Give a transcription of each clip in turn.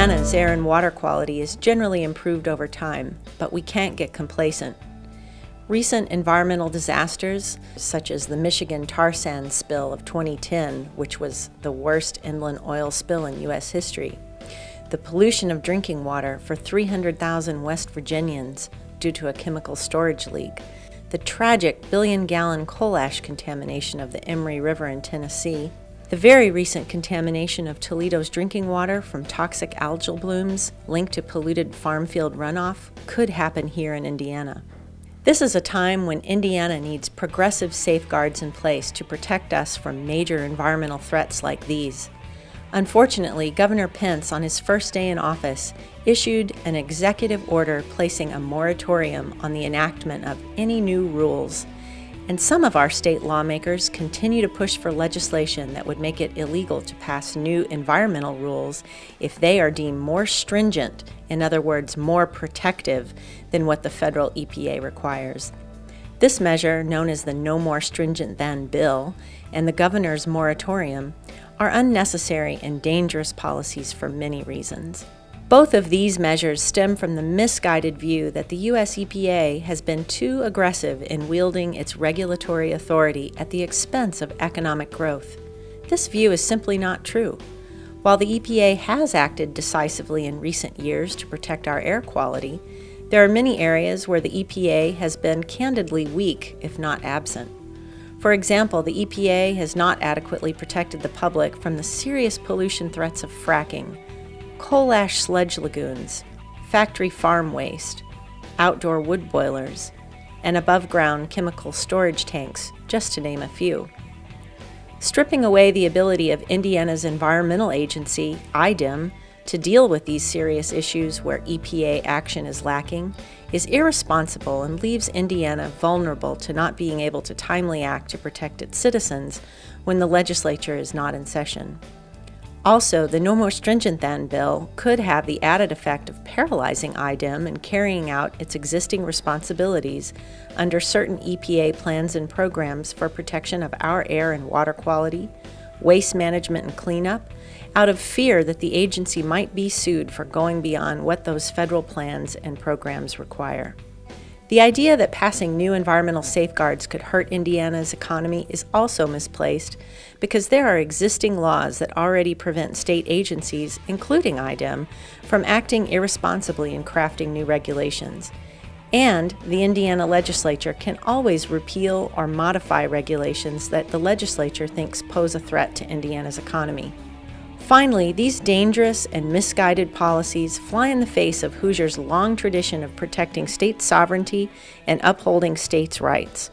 Indiana's air and water quality is generally improved over time, but we can't get complacent. Recent environmental disasters, such as the Michigan tar sands spill of 2010, which was the worst inland oil spill in U.S. history, the pollution of drinking water for 300,000 West Virginians due to a chemical storage leak, the tragic billion-gallon coal ash contamination of the Emory River in Tennessee, the very recent contamination of Toledo's drinking water from toxic algal blooms linked to polluted farm field runoff could happen here in Indiana. This is a time when Indiana needs progressive safeguards in place to protect us from major environmental threats like these. Unfortunately, Governor Pence, on his first day in office, issued an executive order placing a moratorium on the enactment of any new rules. And some of our state lawmakers continue to push for legislation that would make it illegal to pass new environmental rules if they are deemed more stringent, in other words, more protective than what the federal EPA requires. This measure, known as the No More Stringent Than bill, and the governor's moratorium, are unnecessary and dangerous policies for many reasons. Both of these measures stem from the misguided view that the U.S. EPA has been too aggressive in wielding its regulatory authority at the expense of economic growth. This view is simply not true. While the EPA has acted decisively in recent years to protect our air quality, there are many areas where the EPA has been candidly weak, if not absent. For example, the EPA has not adequately protected the public from the serious pollution threats of fracking, coal ash sludge lagoons, factory farm waste, outdoor wood boilers, and above-ground chemical storage tanks, just to name a few. Stripping away the ability of Indiana's environmental agency, IDEM, to deal with these serious issues where EPA action is lacking is irresponsible and leaves Indiana vulnerable to not being able to timely act to protect its citizens when the legislature is not in session. Also, the No More Stringent Than bill could have the added effect of paralyzing IDEM and carrying out its existing responsibilities under certain EPA plans and programs for protection of our air and water quality, waste management and cleanup, out of fear that the agency might be sued for going beyond what those federal plans and programs require. The idea that passing new environmental safeguards could hurt Indiana's economy is also misplaced because there are existing laws that already prevent state agencies, including IDEM, from acting irresponsibly in crafting new regulations. And the Indiana legislature can always repeal or modify regulations that the legislature thinks pose a threat to Indiana's economy. Finally, these dangerous and misguided policies fly in the face of Hoosiers' long tradition of protecting state sovereignty and upholding states' rights.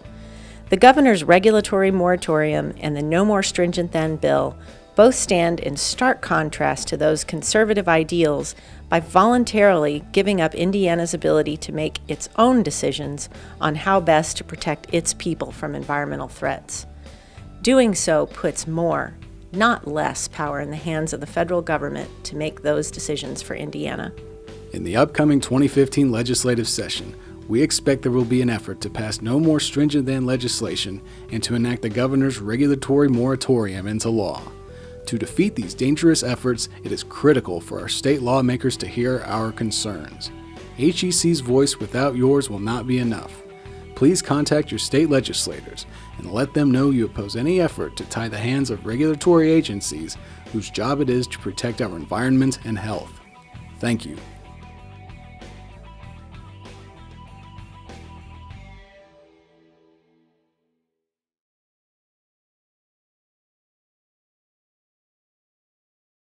The governor's regulatory moratorium and the No More Stringent Than bill both stand in stark contrast to those conservative ideals by voluntarily giving up Indiana's ability to make its own decisions on how best to protect its people from environmental threats. Doing so puts more, not less, power in the hands of the federal government to make those decisions for Indiana. In the upcoming 2015 legislative session, we expect there will be an effort to pass No More Stringent Than legislation and to enact the governor's regulatory moratorium into law. To defeat these dangerous efforts, it is critical for our state lawmakers to hear our concerns. HEC's voice without yours will not be enough. Please contact your state legislators and let them know you oppose any effort to tie the hands of regulatory agencies whose job it is to protect our environment and health. Thank you.